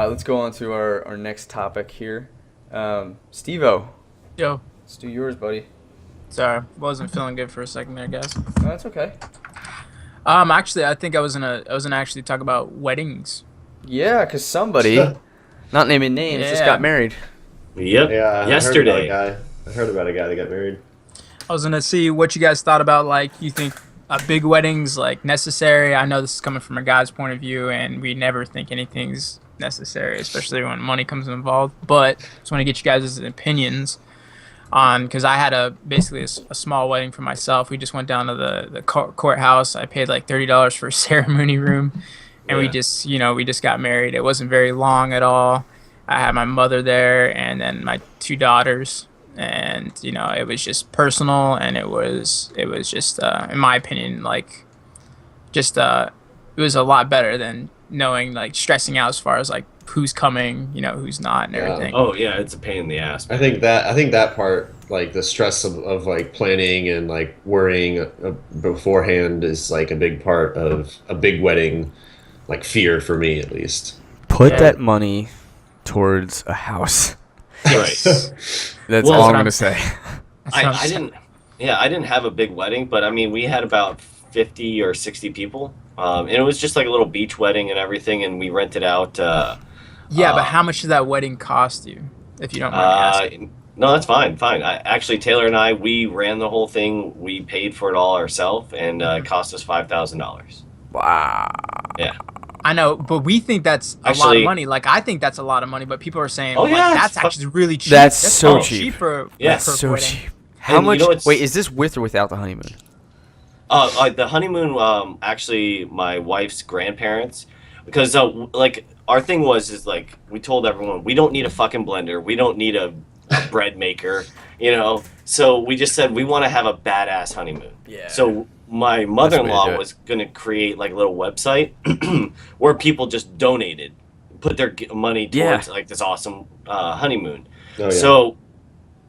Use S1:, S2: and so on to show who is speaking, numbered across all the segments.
S1: Let's go on to our next topic here. Steve-O,
S2: Yo,
S1: let's do yours, buddy.
S2: sorry, wasn't feeling good for a second there, guys.
S1: No, that's okay.
S2: Actually, I think I was gonna actually talk about weddings.
S1: Yeah, because somebody, not naming names, just got
S2: Yeah,
S1: married.
S3: Yep.
S4: Yeah, I heard about a
S3: Yesterday.
S4: guy. I heard about a guy that got married.
S2: I was gonna see what you guys thought about. Like, you think a big wedding's like necessary? I know this is coming from a guy's point of view, and we never think anything's necessary, especially when money comes involved. But just want to get you guys' opinions on, because I had basically a small wedding for myself. We just went down to the courthouse. I paid like $30 for a ceremony room, and we
S3: Yeah.
S2: just we just got married. It wasn't very long at all. I had my mother there, and then my two daughters, and it was just personal, and it was just in my opinion, like, just it was a lot better than knowing, like, stressing out as far as like who's coming, who's not, and
S4: Yeah.
S2: everything.
S3: Oh yeah, it's a pain in the ass.
S4: I think that part, like the stress of like planning and like worrying beforehand, is like a big part of a big wedding, like fear for me at least.
S1: Put
S2: Yeah.
S1: that money towards a house.
S3: Right.
S1: That's
S3: Well,
S1: all I'm
S2: what
S1: going
S2: I'm-
S1: to say.
S2: That's
S3: I,
S2: what I'm
S3: I
S2: saying.
S3: didn't. Yeah, I didn't have a big wedding, but I mean, we had about 50 or 60 people, and it was just like a little beach wedding and everything, and we rented out.
S2: Yeah, but
S3: uh,
S2: how much did that wedding cost you, if you don't mind me asking?
S3: no, that's fine, fine. Actually, Taylor and I, we ran the whole thing. We paid for it all ourselves, and it cost us $5,000.
S1: Wow.
S3: Yeah.
S2: I know, but we think that's a lot of
S3: Actually-
S2: money. Like, I think that's a lot of money, but people are saying,
S3: Oh,
S2: like,
S3: yeah,
S2: that's
S3: it's
S2: actually really cheap.
S1: That's so
S2: really
S1: cheap.
S2: for
S3: Yeah.
S2: for a
S1: So
S2: wedding.
S1: cheap. How
S3: And you
S1: much?
S3: know what's-
S1: Wait, is this with or without the honeymoon?
S3: The honeymoon, actually, my wife's grandparents, because like our thing is like we told everyone we don't need a fucking blender, we don't need a bread maker, So we just said we want to have a badass honeymoon.
S1: Yeah.
S3: So my
S1: do
S3: mother-in-law
S1: it.
S3: was gonna create like a little website where people just donated, put their money towards like this awesome honeymoon.
S4: Oh yeah.
S3: So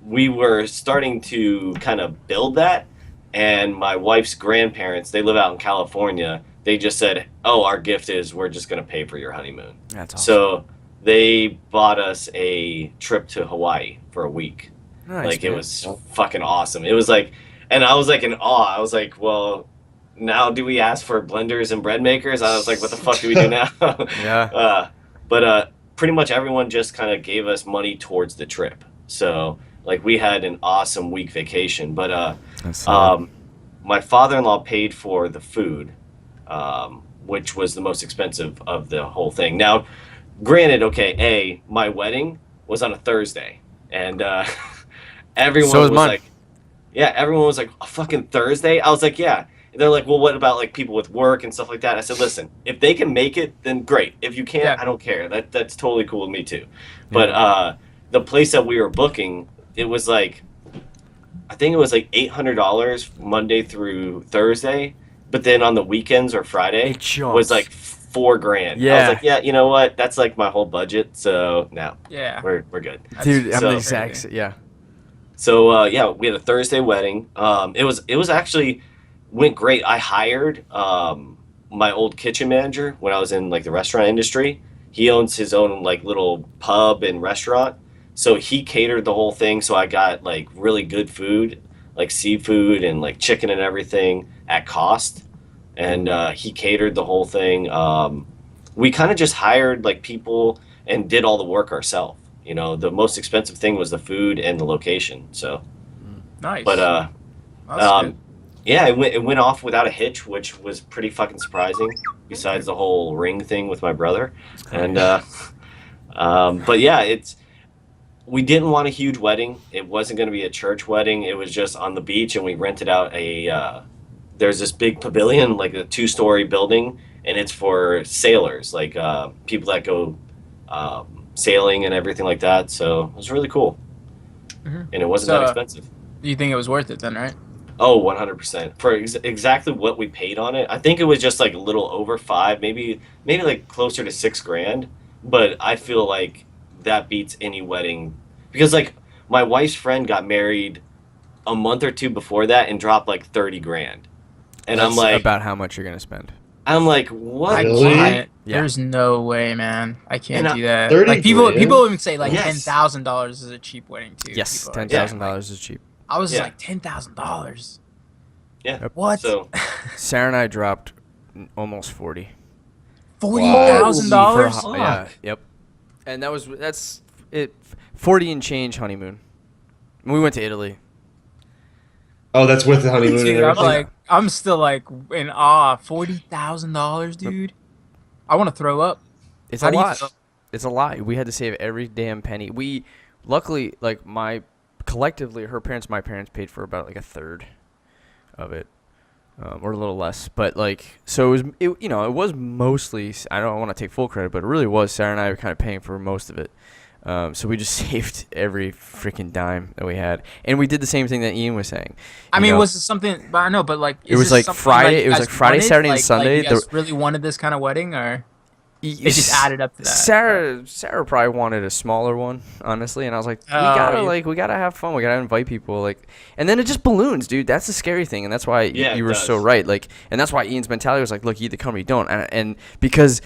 S3: we were starting to kind of build that, and my wife's grandparents, they live out in California. They just said, "Oh, our gift is we're just going to pay for your honeymoon."
S1: That's awesome.
S3: So they bought us a trip to Hawaii for a week.
S1: Nice,
S3: Like, it
S1: man.
S3: was fucking awesome. It was like, and I was like in awe. I was like, "Well, now do we ask for blenders and bread makers?" I was like, "What the fuck do we do now?"
S1: Yeah.
S3: But pretty much everyone just kind of gave us money towards the trip. So like we had an awesome week vacation. But
S1: That's solid.
S3: my father-in-law paid for the food, which was the most expensive of the whole thing. Now, granted, okay, my wedding was on a Thursday, and everyone
S1: So was
S3: was
S1: mine.
S3: like, yeah, everyone was like, a fucking Thursday? I was like, yeah. And they're like, well, what about like people with work and stuff like that? I said, listen, if they can make it, then great. If you can't,
S2: Yeah.
S3: I don't care. That's totally cool with me too. But the place that we were booking, it was like, I think it was like $800 Monday through Thursday, but then on the weekends or Friday
S1: It jumps.
S3: was like $4,000. I
S1: Yeah.
S3: was like, yeah, you know what? That's like my whole budget. So no,
S2: Yeah.
S3: we're good.
S1: Dude, I'm
S3: so
S1: the exact yeah.
S3: So yeah, we had a Thursday wedding. It was actually went great. I hired my old kitchen manager when I was in like the restaurant industry. He owns his own like little pub and restaurant. So he catered the whole thing. So I got like really good food, like seafood and like chicken and everything at cost. And he catered the whole thing. We kind of just hired like people and did all the work ourselves. The most expensive thing was the food and the location. So,
S2: Nice.
S3: but
S2: That's good.
S3: yeah, it went off without a hitch, which was pretty fucking surprising. Besides the whole ring thing with my brother, and but yeah, we didn't want a huge wedding. It wasn't going to be a church wedding. It was just on the beach, and we rented out there's this big pavilion, like a 2-story building, and it's for sailors, like people that go sailing and everything like that. So it was really cool,
S2: Mhm.
S3: and it wasn't
S2: So,
S3: that expensive.
S2: You think it was worth it then, right?
S3: Oh, 100%. For exactly what we paid on it. I think it was just like a little over 5, maybe like closer to $6,000. But I feel like that beats any wedding, because like my wife's friend got married a month or two before that and dropped like 30 grand. And I'm
S1: That's
S3: like,
S1: about how much you're gonna spend.
S3: I'm like, what?
S2: I
S4: Really?
S2: can't.
S1: Yeah.
S2: There's no way, man. I can't
S3: And
S2: do that.
S4: 30
S2: Like people
S4: grand?
S2: even say like
S3: Yes.
S2: $10,000 is a cheap wedding too.
S1: Yes,
S2: People are
S1: ten
S2: saying,
S1: thousand
S2: like,
S1: dollars is cheap.
S2: I was just
S3: Yeah.
S2: like $10,000.
S3: Yeah.
S1: Yep.
S2: What?
S3: So
S1: Sarah and I dropped almost 40.
S2: $40,000?
S1: For yeah, yep. And that's it. 40 and change honeymoon. We went to Italy.
S4: Oh, that's with the honeymoon and
S2: Dude, I'm
S4: everything.
S2: like, I'm still like in awe. $40,000, dude. I want to throw up.
S1: It's
S2: How
S1: a
S2: do you
S1: lot.
S2: feel?
S1: It's a lot. We had to save every damn penny. We, luckily, like collectively, her parents, my parents paid for about like a third of it, or a little less. But like, so it was mostly. I don't want to take full credit, but it really was. Sarah and I were kind of paying for most of it. So we just saved every freaking dime that we had, and we did the same thing that Ian was saying.
S2: I
S1: You
S2: mean,
S1: know,
S2: was it something? But I know, but like,
S1: It was
S2: this
S1: like
S2: something,
S1: Friday-
S2: you
S1: it was
S2: guys
S1: like Friday,
S2: wanted?
S1: Saturday, and
S2: Like,
S1: Sunday.
S2: you guys really wanted this kind of wedding, or it just added up to that?
S1: Sarah probably wanted a smaller one, honestly, and I was like, we gotta have fun. We gotta invite people, like, and then it just balloons, dude. That's the scary thing, and that's why
S3: Yeah,
S1: you
S3: it
S1: were so
S3: does.
S1: right. Like, and that's why Ian's mentality was like, look, you either come or you don't, and because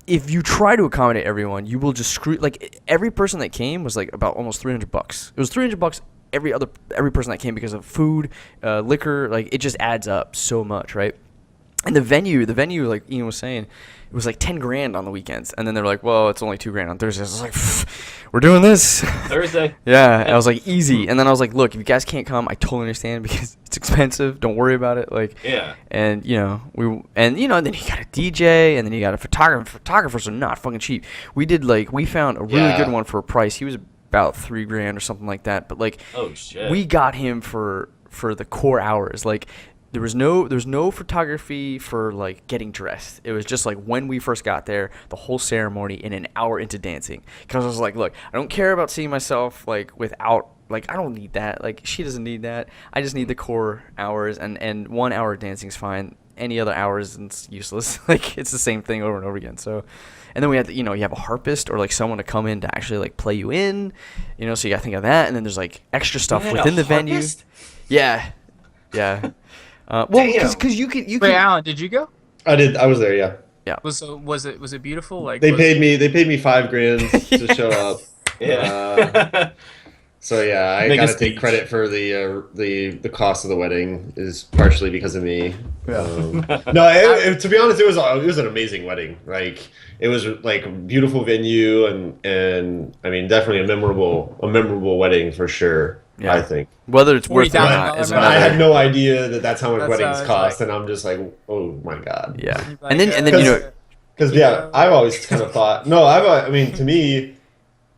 S1: if you try to accommodate everyone, you will just screw. Like, every person that came was like about almost $300. It was $300 every person that came because of food, liquor. Like, it just adds up so much, right? And the venue, like Ian was saying, it was like 10 grand on the weekends, and then they're like, well, it's only 2 grand on Thursdays. I was like, we're doing this.
S3: Thursday.
S1: Yeah, I was like, easy. And then I was like, look, if you guys can't come, I totally understand because it's expensive. Don't worry about it. Like,
S3: Yeah.
S1: and and then you got a DJ, and then you got a photographer. Photographers are not fucking cheap. We found a really
S4: Yeah.
S1: good one for a price. He was about 3 grand or something like that. But like,
S3: Oh shit.
S1: we got him for the core hours. Like, there's no photography for like getting dressed. It was just like when we first got there, the whole ceremony, and an hour into dancing. Because I was like, look, I don't care about seeing myself like without, like, I don't need that. Like, she doesn't need that. I just need the core hours, and 1 hour of dancing's fine. Any other hours, it's useless. Like, it's the same thing over and over again. So, and then we had, you have a harpist or like someone to come in to actually like play you in, so you got to think of that. And then there's like extra stuff
S3: You had
S1: within
S3: a
S1: the venue.
S3: harpist?
S1: Yeah. Well,
S3: Damn.
S1: because you could
S2: Wait, Alan, did you go?
S4: I was there, yeah.
S2: Was it beautiful? Like,
S4: They paid me $5 to show up.
S3: Yeah.
S4: So yeah, I
S3: Make a
S4: gotta take
S3: speech.
S4: credit for the cost of the wedding is partially because of me. To be honest, it was an amazing wedding. Like, it was like a beautiful venue, and I mean, definitely a memorable wedding for sure.
S1: Yeah.
S4: I think.
S1: whether it's worth it or
S2: $40,000
S1: not is
S2: man.
S4: I had
S1: another.
S4: no idea that's how much
S2: That's
S4: weddings
S2: how it's
S4: cost,
S2: like-
S4: and I'm just like, oh my god.
S1: Yeah.
S2: Like,
S1: And then
S4: Because yeah, I've always kind of thought I mean, to me,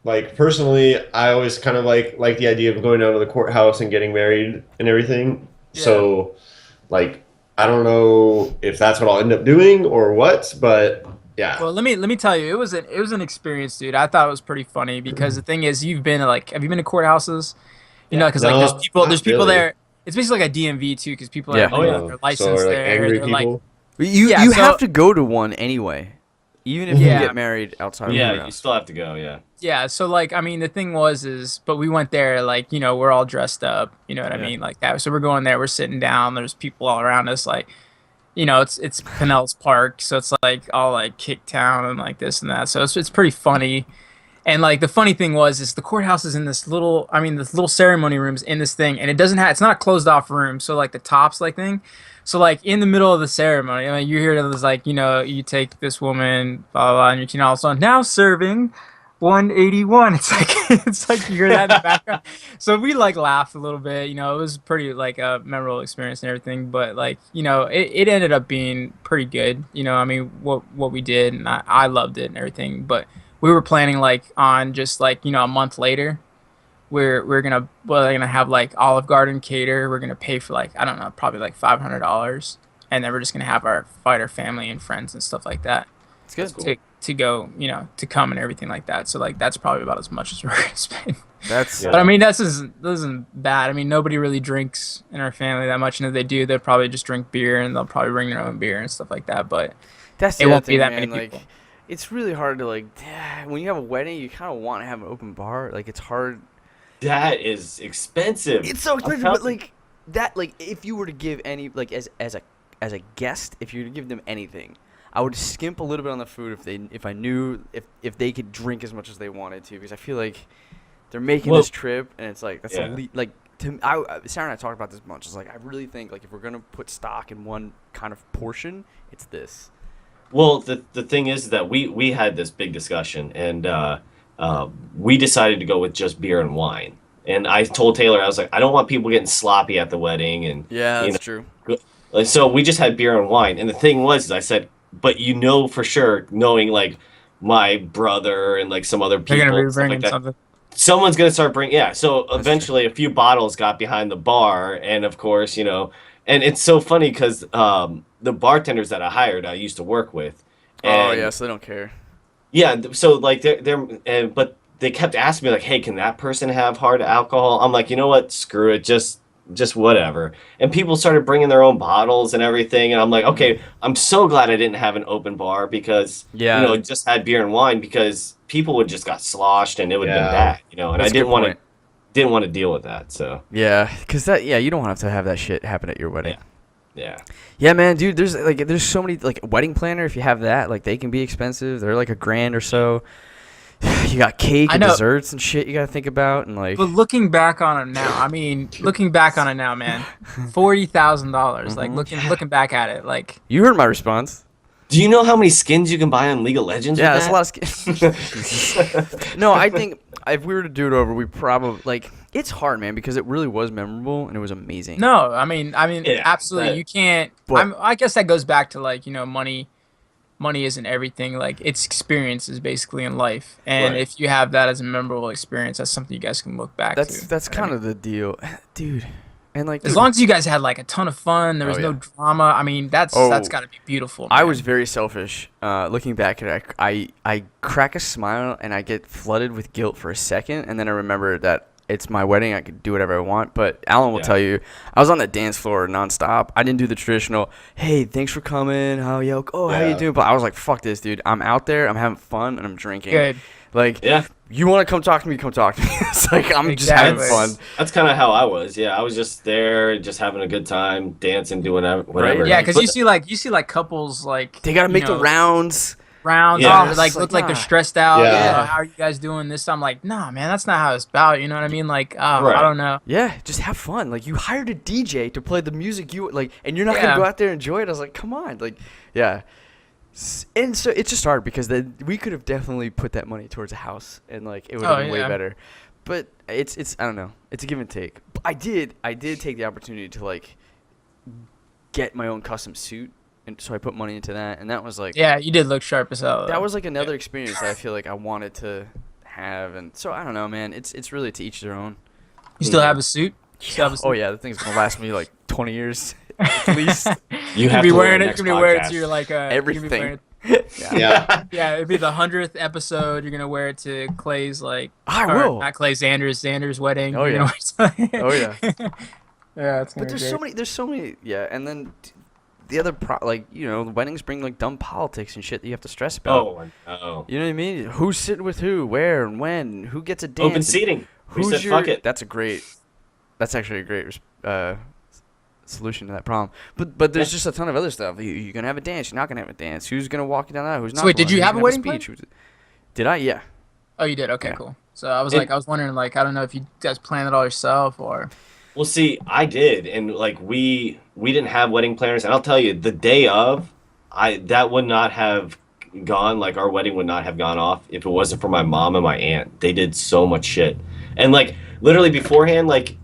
S4: like, personally, I always kind of like the idea of going down to the courthouse and getting married and everything.
S2: Yeah.
S4: So, like, I don't know if that's what I'll end up doing or what, but yeah.
S2: Well, let me tell you, it was an experience, dude. I thought it was pretty funny because the thing is, have you been to courthouses? Because like
S4: No,
S2: there's people
S4: not really.
S2: there. It's basically like a DMV too, because people
S1: Yeah.
S2: have
S3: Oh, yeah.
S2: their license
S4: so, like,
S2: there.
S4: angry
S2: They're like,
S4: people.
S1: You
S2: Yeah,
S1: you
S2: so-
S1: have to go to one anyway, even if you
S2: Yeah.
S1: get married outside of the
S3: Yeah, you
S1: house.
S3: still have to go. Yeah.
S2: yeah. So like, I mean, the thing but we went there like, we're all dressed up. You know what I
S1: Yeah.
S2: mean, like that. So we're going there. We're sitting down. There's people all around us, like. It's Pinellas Park, so it's like all like Kick Town and like this and that. So it's pretty funny. And like the funny thing is the courthouse is in this little ceremony room's in this thing, and it's not a closed off room. So like the tops like thing, so like in the middle of the ceremony, I mean, you hear this like you take this woman, blah blah, blah, and you're all of a sudden now serving 181. It's like you hear that in the background. So we like laughed a little bit. It was pretty like a memorable experience and everything. But like it ended up being pretty good. I mean what we did, and I loved it and everything. But we were planning like on just like a month later, we're gonna have like Olive Garden cater. We're gonna pay for like, I don't know, probably like $500, and then we're just gonna have our family and friends and stuff like that
S1: It's good.
S3: Cool.
S2: to go, to come and everything like that. So like that's probably about as much as we're gonna spend.
S1: That's
S3: Yeah.
S2: But I mean that isn't bad. I mean nobody really drinks in our family that much, and if they do, they'll probably just drink beer, and they'll probably bring their own beer and stuff like that. But
S1: that's
S2: it
S1: the
S2: won't
S1: other
S2: be
S1: thing,
S2: that
S1: man.
S2: many
S1: Like,
S2: people.
S1: it's really hard to like when you have a wedding, you kind of want to have an open bar. Like, it's hard.
S3: That is expensive.
S1: It's so expensive,
S3: I'm
S1: but
S3: telling-
S1: like that, like if you were to give any like as as a guest, if you give them anything, I would skimp a little bit on the food if I knew if they could drink as much as they wanted to, because I feel like they're making this trip and it's like that's like Sarah and I talked about this bunch. It's like I really think like if we're gonna put stock in one kind of portion, it's this.
S3: Well, the thing is that we had this big discussion, and we decided to go with just beer and wine. And I told Taylor, I was like, I don't want people getting sloppy at the wedding, and
S1: Yeah, that's true.
S3: So we just had beer and wine. And the thing was, is I said, but you know for sure, knowing like my brother and like some other people,
S2: They're gonna be
S3: stuff like
S2: bringing
S3: that,
S2: something.
S3: someone's gonna start bringing. Yeah. So eventually, a few bottles got behind the bar, and of course, and it's so funny because the bartenders that I hired, I used to work with. And
S1: So they don't care.
S3: yeah, so like but they kept asking me like, hey, can that person have hard alcohol? I'm like, you know what? Screw it. Just whatever. And people started bringing their own bottles and everything. And I'm like, okay, I'm so glad I didn't have an open bar because, just had beer and wine, because people would just got sloshed and it would have been bad, and
S1: That's
S3: I didn't want to deal with that. So
S1: yeah, because you don't have to have that shit happen at your wedding.
S3: Yeah,
S1: man, dude. There's so many, like, wedding planner. If you have that, like, they can be expensive. They're like $1,000 or so. You got cake and desserts and shit you gotta think about, and like.
S2: But looking back on it now, man, $40,000. Like looking back at it, like.
S1: You heard my response.
S3: Do you know how many skins you can buy on League of Legends?
S1: Yeah,
S3: with
S1: that's
S3: that?
S1: a lot of skins. No, I think if we were to do it over, we probably like. It's hard, man, because it really was memorable and it was amazing.
S2: No, I mean, absolutely. You can't. I guess that goes back to like money. Money isn't everything. Like, it's experiences basically in life, and if you have that as a memorable experience, that's something you guys can look back to.
S1: That's kind of the deal, dude. And like,
S2: as long as you guys had like a ton of fun, there was no drama. I mean, that's got to be beautiful. Man.
S1: I was very selfish. Looking back at it, I crack a smile and I get flooded with guilt for a second, and then I remember that it's my wedding. I could do whatever I want. But Alan will tell you, I was on the dance floor nonstop. I didn't do the traditional, hey, thanks for coming. How you doing? But I was like, fuck this, dude. I'm out there. I'm having fun and I'm drinking.
S2: Good.
S1: Like, you want to come talk to me? Come talk to me. It's like I'm just having fun.
S3: That's kind of how I was. Yeah, I was just there, just having a good time, dancing, doing whatever.
S2: Right. Yeah, because you see like couples like
S1: they gotta make the rounds.
S2: Look like they're stressed out. Yeah. How are you guys doing this? I'm like, nah, man, that's not how it's about. You know what I mean? Like, I don't know.
S1: Yeah, just have fun. Like, you hired a DJ to play the music you like, and you're not gonna go out there and enjoy it. I was like, come on, like, yeah. And so it's just hard because we could have definitely put that money towards a house, and like it would have been way better. But it's I don't know. It's a give and take. But I did take the opportunity to like get my own custom suit. And so I put money into that, and that was like...
S2: Yeah, you did look sharp as hell.
S1: That was like another experience that I feel like I wanted to have, and so I don't know, man. It's really to each their own.
S2: You still have a suit?
S1: Oh yeah, the thing's gonna last me like 20 years at least.
S3: You have to wear it.
S2: You're gonna wear it to your like
S1: everything.
S2: Yeah, it'd be the 100th episode. You're gonna wear it to Clay's like...
S1: I will.
S2: Not Clay, Xander's wedding.
S1: Oh yeah.
S2: Oh
S1: yeah.
S2: Yeah, it's
S1: but there's so many, and then... The other weddings bring like dumb politics and shit that you have to stress about.
S3: Oh, no.
S1: You know what I mean? Who's sitting with who, where, and when? Who gets a dance?
S3: Open seating.
S1: Fuck it. That's actually a great solution to that problem. But there's just a ton of other stuff. You're gonna have a dance. You're not gonna have a dance. Who's gonna walk you down that? Who's not?
S2: So wait, did you have a wedding plan?
S1: Did I? Yeah.
S2: Oh, you did. Okay, cool. So I was wondering, like, I don't know if you guys planned it all yourself or.
S3: Well, see, I did, and like we didn't have wedding planners, and I'll tell you, the day of, that would not have gone, like our wedding would not have gone off if it wasn't for my mom and my aunt. They did so much shit, and like literally beforehand, like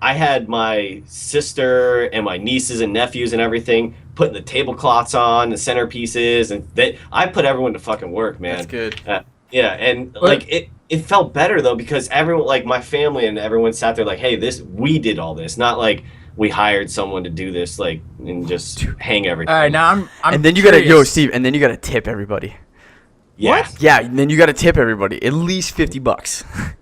S3: I had my sister and my nieces and nephews and everything putting the tablecloths on, the centerpieces, and I put everyone to fucking work, man.
S1: That's good.
S3: Yeah, and like it felt better though because everyone, like my family and everyone sat there like, hey, we did all this, not like we hired someone to do this, like, and just hang everything.
S2: All right, now I'm
S1: and then you
S2: curious.
S1: gotta Steve, and then you gotta tip everybody.
S3: Yeah.
S2: What?
S1: Yeah, and then you gotta tip everybody at least $50.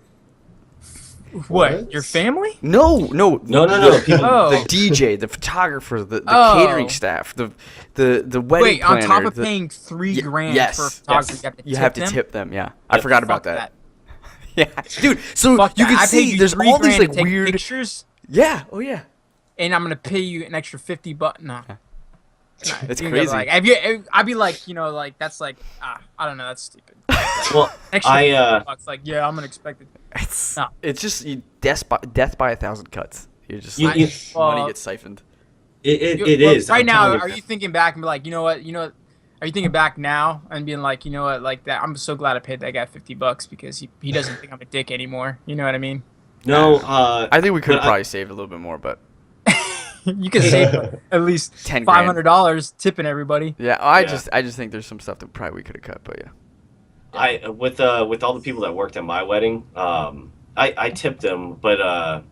S2: What? Your family?
S3: No.
S1: People, the DJ, the photographer, the catering staff, the wedding planner.
S2: Wait, on top of paying $3,000 for a photographer,
S1: you have to tip them. Yeah, I forgot about that. Yeah, dude. So
S2: Fuck
S1: you
S2: that.
S1: can see there's all these like weird
S2: pictures.
S1: Yeah. Oh yeah.
S2: And I'm gonna pay you an extra $50. No.
S1: It's
S2: You
S1: crazy.
S2: Know, like, I'd be like, like that's like, I don't know, that's stupid.
S3: Well,
S2: Extra bucks, like, yeah, I'm gonna expect it. No.
S1: It's just death by 1,000 cuts. You're just
S3: You-
S1: like
S3: you-
S1: money gets siphoned.
S3: it is.
S2: Right
S3: I'm
S2: now.
S3: telling
S2: Are you thinking back and be like, are you thinking back now and being like, like that? I'm so glad I paid that guy $50 because he doesn't think I'm a dick anymore. You know what I mean?
S3: No,
S1: I think we could
S3: but
S1: probably save a little bit more, but
S2: You can save at least
S1: $10,000.
S2: $500 tipping everybody.
S1: yeah, I
S3: Yeah.
S1: just think there's some stuff that probably we could have cut, but yeah.
S3: I with all the people that worked at my wedding, I tipped them, but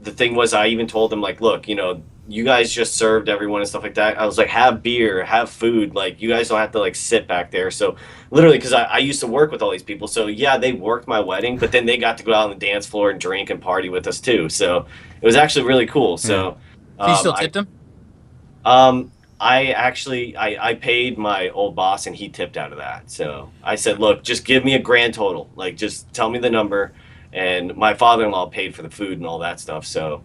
S3: the thing was, I even told them like, look, you guys just served everyone and stuff like that. I was like, have beer, have food, like you guys don't have to like sit back there. So literally, because I used to work with all these people, so yeah, they worked my wedding, but then they got to go out on the dance floor and drink and party with us too. So it was actually really cool. So,
S2: So you still tipped him?
S3: I paid my old boss and he tipped out of that. So I said, look, just give me a grand total. Like, just tell me the number. And my father-in-law paid for the food and all that stuff. So,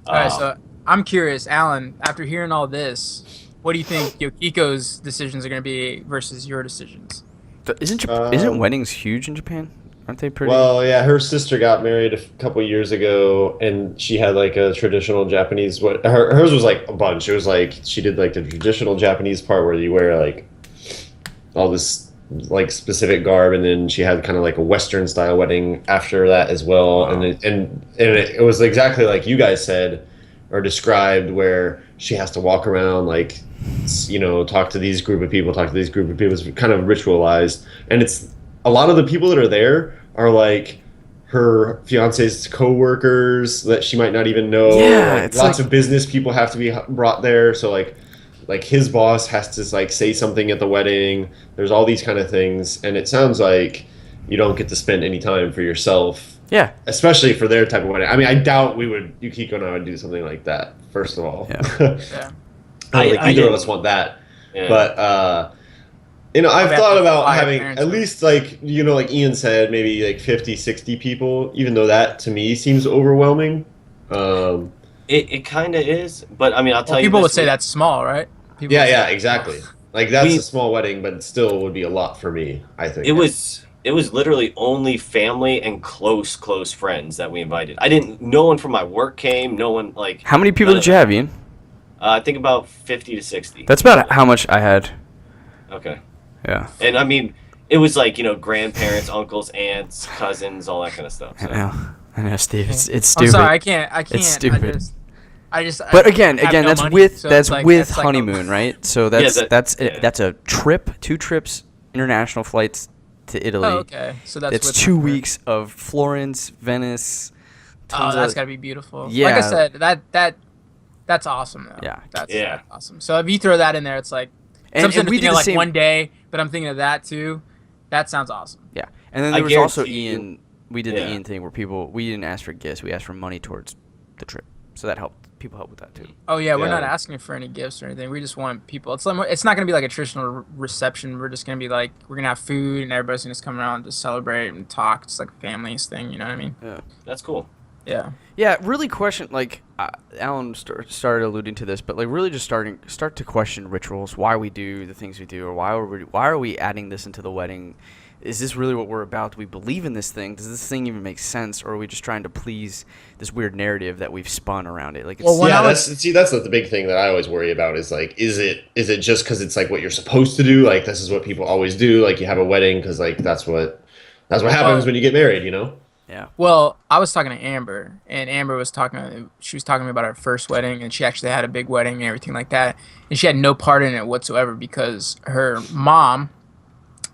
S2: All right, so I'm curious, Alan, after hearing all this, what do you think Yokiko's decisions are going to be versus your decisions?
S1: Isn't weddings huge in Japan? Aren't they pretty?
S4: Well, yeah, her sister got married a couple years ago, and she had like a traditional Japanese. Hers was like a bunch. It was like she did like the traditional Japanese part where you wear like all this like specific garb, and then she had kind of like a Western style wedding after that as well.
S1: Wow.
S4: And it was exactly like you guys said or described, where she has to walk around like, talk to these group of people, talk to these group of people. It's kind of ritualized, and it's a lot of the people that are there are like her fiance's co-workers that she might not even know.
S1: Yeah,
S4: Like,
S1: it's
S4: lots
S1: like-
S4: of business people have to be brought there. So like his boss has to like say something at the wedding. There's all these kind of things, and it sounds like you don't get to spend any time for yourself,
S1: Yeah.
S4: especially for their type of wedding. I mean, I doubt Yukiko and I would do something like that. First of all,
S1: Yeah.
S2: Yeah.
S4: I don't think
S3: I
S4: either of
S3: didn't-
S4: us want that.
S3: yeah.
S4: But I've
S2: Probably
S4: thought
S2: have to
S4: about
S2: fly your
S4: having
S2: parents
S4: at
S2: over.
S4: least like like Ian said, maybe like 50, 60 people, even though that to me seems overwhelming.
S3: it kind of is, but I mean, I'll tell
S2: Well,
S3: you,
S2: people
S3: this,
S2: would say that's small, right? People would say
S4: Yeah,
S2: that's
S4: exactly.
S2: small.
S4: Like that's
S3: We-
S4: a small wedding, but it still would be a lot for me, I think.
S3: It was literally only family and close friends that we invited. No one from my work came. No one like.
S1: How many people
S3: none
S1: did you
S3: of
S1: have, Ian?
S3: I think about 50 to 60.
S1: That's about how much I had.
S3: Okay.
S1: Yeah.
S3: And I mean, it was like, grandparents, uncles, aunts, cousins, all that kind of stuff. So.
S1: I know, Steve. It's
S2: I'm
S1: stupid.
S2: sorry, I can't.
S1: It's stupid.
S2: But
S1: Again,
S2: have no
S1: that's
S2: money,
S1: with
S2: so
S1: that's
S2: it's like-
S1: with
S2: that's like a-
S1: honeymoon, right? So that's
S3: Yeah, yeah.
S1: that's a trip, 2 trips, international flights to Italy.
S2: Oh, okay. So that's
S1: It's
S2: with
S1: 2
S2: honeymoon.
S1: weeks of Florence, Venice.
S2: Oh,
S1: tons
S2: that's
S1: of-
S2: gotta be beautiful. Like
S1: Yeah.
S2: I said, that's awesome though.
S1: Yeah.
S2: That's
S3: Yeah.
S2: awesome. So if you throw that in there, it's like
S1: And-
S2: I'm sitting
S1: and we
S2: thinking
S1: did the
S2: like
S1: same-
S2: one day, but I'm thinking of that too. That sounds awesome.
S1: Yeah, and then
S3: I
S1: there was also
S3: guarantee you-
S1: Ian. We did the
S3: Yeah.
S1: Ian thing where we didn't ask for gifts. We asked for money towards the trip, so that helped. People helped with that too.
S2: Oh yeah, we're
S4: Yeah.
S2: not asking for any gifts or anything. We just want people. It's not gonna be like a traditional reception. We're just gonna be like we're gonna have food and everybody's gonna just come around and just celebrate and talk. It's like a family's thing. You know what I mean?
S1: Yeah.
S3: That's cool.
S2: Yeah.
S1: Yeah, really question like Alan started alluding to this, but like really just start to question rituals, why we do the things we do, or why are we adding this into the wedding? Is this really what we're about? Do we believe in this thing? Does this thing even make sense, or are we just trying to please this weird narrative that we've spun around it? Like, it's,
S2: Well, when I was-
S4: that's the big thing that I always worry about is like, is it just because it's like what you're supposed to do? Like this is what people always do. Like you have a wedding because like that's what happens when you get married.
S1: yeah,
S2: Well, I was talking to Amber, and Amber was she was talking to me about her first wedding, and she actually had a big wedding and everything like that, and she had no part in it whatsoever because her mom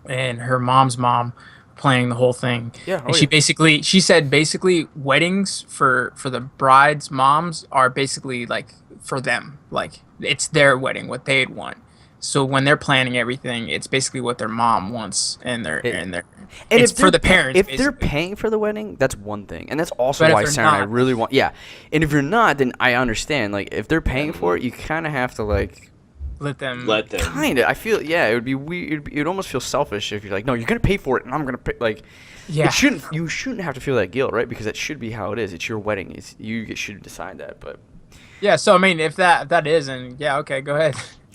S2: and her mom's mom planning the whole thing.
S1: Yeah,
S2: and she said basically weddings for the bride's moms are basically like for them, like it's their wedding, what they'd want. So when they're planning everything, it's basically what their mom wants, and
S1: And
S2: it's
S1: if
S2: for the
S1: they're
S2: parents.
S1: If they're
S2: basically.
S1: paying for the wedding, that's one thing, and that's also
S2: But if
S1: why
S2: they're
S1: Sarah and I
S2: not-
S1: really want. Yeah, and if you're not, then I understand. Like, if they're paying for it, you kind of have to like.
S2: let them.
S1: Kind of. I feel. Yeah, it would be weird. It would almost feel selfish if you're like, no, you're gonna pay for it, and I'm gonna pay. Like,
S2: Yeah.
S1: You shouldn't have to feel that guilt, right? Because that should be how it is. It's your wedding. Should decide that. But
S2: Yeah, so I mean, if that is, and yeah, okay, go ahead.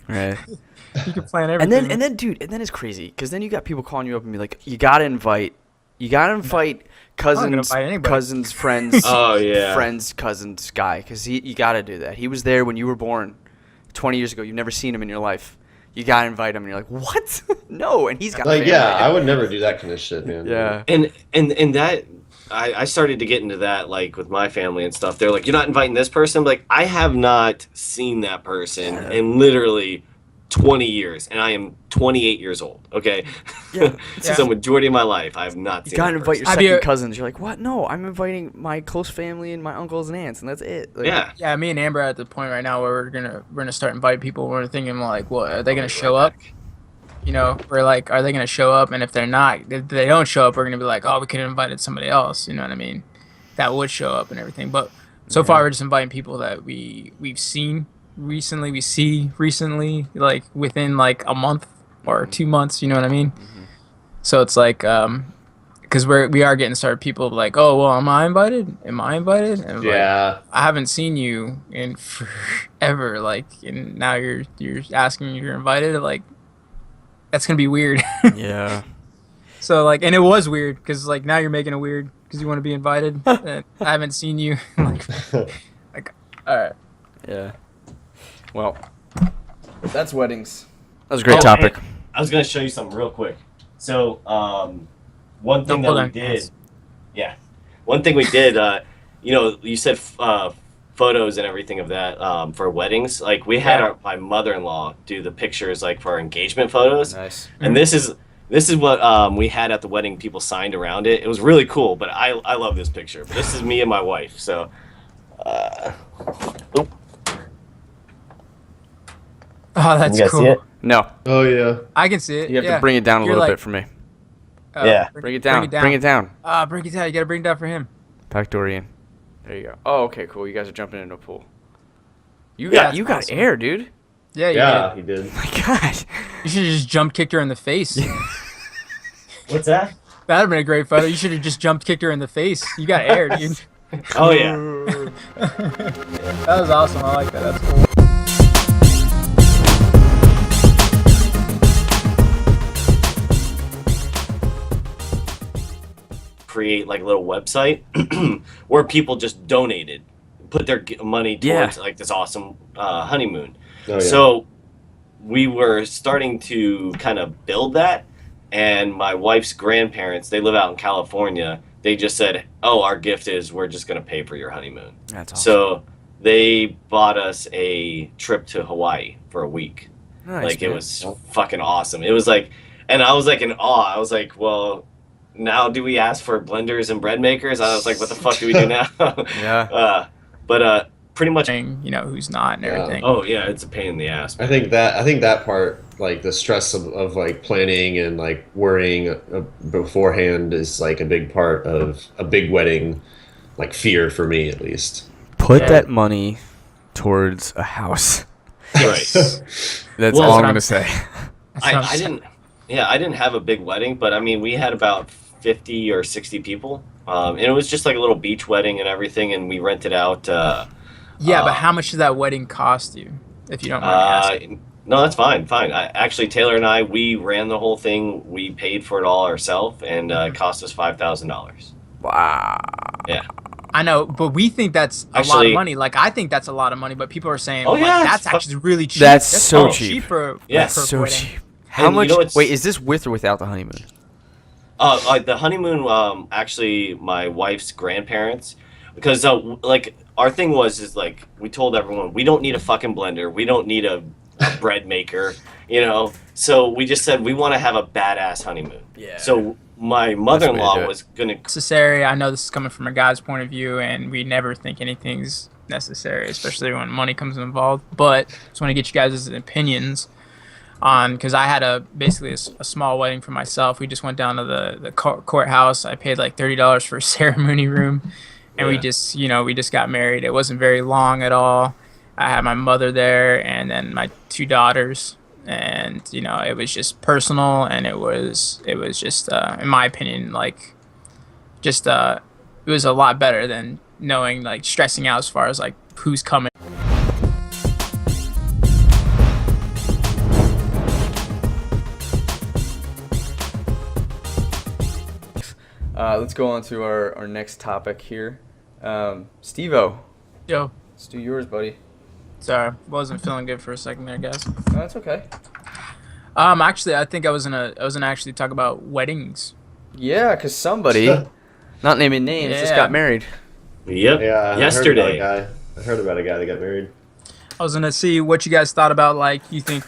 S1: Right.
S2: You can plan everything.
S1: And then, dude, and then it's crazy because then you got people calling you up and be like, you gotta invite cousins,
S2: invite anybody.
S1: cousins, friends,
S3: Oh, yeah.
S1: friends, cousins guy, because you gotta do that. He was there when you were born, 20 years ago. You've never seen him in your life. You gotta invite him, and you're like, what? No, and he's got
S4: Like,
S1: family.
S4: yeah, I would never do that kind of shit, man.
S1: Yeah.
S3: And that I started to get into that, like, with my family and stuff. They're like, you're not inviting this person? I'm like, I have not seen that person in literally 20 years, and I am 28 years old, okay?
S1: Yeah.
S3: So the majority of my life, I have not
S1: You
S3: seen
S1: gotta
S3: that
S1: invite your
S3: person.
S1: second cousins. You're like, what? No, I'm inviting my close family and my uncles and aunts, and that's it. Like,
S3: Yeah.
S2: Yeah, me and Amber are at the point right now where we're gonna start inviting people. We're thinking like, what are they gonna show up? You know, we're like, are they gonna show up? And if they're not, if they don't show up, we're gonna be like, oh, we could have invited somebody else. You know what I mean? That would show up and everything. But so far, we're just inviting people that we've seen recently. We see recently, like within like a month or 2 months. You know what I mean? So it's like, because we are getting started. People like, oh, well, am I invited? Am I invited? And I'm like,
S4: Yeah.
S2: I haven't seen you in forever. Like, and now you're asking if you're invited. Like, that's gonna be weird.
S1: Yeah.
S2: So like, and it was weird because like now you're making it weird because you want to be invited. And I haven't seen you. like, all right.
S1: Yeah. Well, that's weddings. That was a great
S3: Oh,
S1: topic.
S3: hey, I was gonna show you something real quick. So, one thing
S2: Don't pull
S3: that we
S2: down
S3: did,
S2: pants.
S3: yeah, one thing we did, you know, you said photos and everything of that for weddings. Like we had my mother-in-law do the pictures like for our engagement photos,
S1: Nice.
S3: and this is what we had at the wedding. People signed around it. It was really cool. But I love this picture. But this is me and my wife. So,
S2: Oh, that's
S3: you guys
S2: cool.
S3: see it?
S1: No,
S4: Oh, yeah.
S2: I can see it.
S1: you have
S2: yeah.
S1: to bring it down a
S2: You're
S1: little
S2: like,
S1: bit for me.
S3: Yeah.
S1: Bring it down. Bring it down.
S2: Bring it down. You gotta bring it down for him.
S1: Back Dorian. There you go. Oh, okay, cool. You guys are jumping into a pool. You
S2: Yeah,
S1: got
S2: that's awesome.
S1: air, dude.
S2: Yeah.
S4: Yeah, he did.
S1: My God.
S2: You should have just jump kicked her in the face.
S3: What's that?
S2: That'd have been a great photo. You should have just jump kicked her in the face. You got air, dude.
S3: Oh yeah.
S2: That was awesome. I like that. That's cool.
S3: Create like a little website where people just donated, put their money towards like this awesome honeymoon.
S4: Oh, yeah.
S3: So we were starting to kind of build that, and my wife's grandparents, they live out in California. They just said, "Oh, our gift is we're just going to pay for your honeymoon."
S1: That's awesome.
S3: So they bought us a trip to Hawaii for a week.
S1: Nice,
S3: Like it
S1: man.
S3: was fucking awesome. It was like, and I was like in awe. I was like, well, now do we ask for blenders and bread makers? I was like, what the fuck do we do now?
S1: Yeah.
S3: But pretty much.
S2: You know who's not and everything.
S3: Oh yeah, it's a pain in the ass.
S4: I think that part, like the stress of like planning and like worrying beforehand, is like a big part of a big wedding, like fear for me at least.
S1: Put
S2: Yeah.
S1: that money towards a house.
S3: Right.
S1: That's
S3: Well,
S1: all I'm
S2: that's
S1: gonna say.
S2: That's what I'm
S3: I
S2: saying.
S3: didn't. Yeah, I didn't have a big wedding, but I mean, we had about 50 or 60 people, and it was just like a little beach wedding and everything, and we rented out.
S2: Yeah, but how much did that wedding cost you, if you don't mind me asking?
S3: No, that's fine. Actually, Taylor and I, we ran the whole thing. We paid for it all ourselves, and it cost us $5,000.
S1: Wow.
S3: Yeah.
S2: I know, but we think that's a lot
S3: Actually-
S2: of money. Like, I think that's a lot of money, but people are saying,
S3: Oh,
S2: like,
S3: yeah,
S2: that's
S3: it's
S2: actually really cheap.
S1: That's so
S2: so
S1: cheap.
S2: for
S3: Yeah,
S2: for a
S1: So
S2: wedding.
S1: cheap. How
S3: And you
S1: much?
S3: know what's-
S1: Wait, is this with or without the honeymoon?
S3: The honeymoon, actually, my wife's grandparents, because like our thing is like we told everyone we don't need a fucking blender, we don't need a bread maker, you know. So we just said we want to have a badass honeymoon.
S1: Yeah.
S3: So my
S1: do
S3: mother-in-law
S1: it.
S3: was gonna.
S2: Necessary. I know this is coming from a guy's point of view, and we never think anything's necessary, especially when money comes involved. But just want to get you guys' opinions on, because I had basically a small wedding for myself. We just went down to the courthouse. I paid like $30 for a ceremony room, and we just got married. It wasn't very long at all. I had my mother there, and then my 2 daughters, and it was just personal, and it was just in my opinion, like just it was a lot better than knowing, like, stressing out as far as like who's coming.
S1: Let's go on to our next topic here. Steve-O,
S2: Yo,
S1: let's do yours, buddy.
S2: sorry, wasn't feeling good for a second there, guys.
S1: No, that's okay.
S2: Actually, I think I was gonna actually talk about weddings.
S1: Yeah, because somebody, not naming names, just
S2: Yeah.
S1: got married.
S3: Yep.
S4: Yeah,
S3: Yesterday.
S4: I heard about a guy that got married.
S2: I was gonna see what you guys thought about, like, you think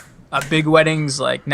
S2: big weddings like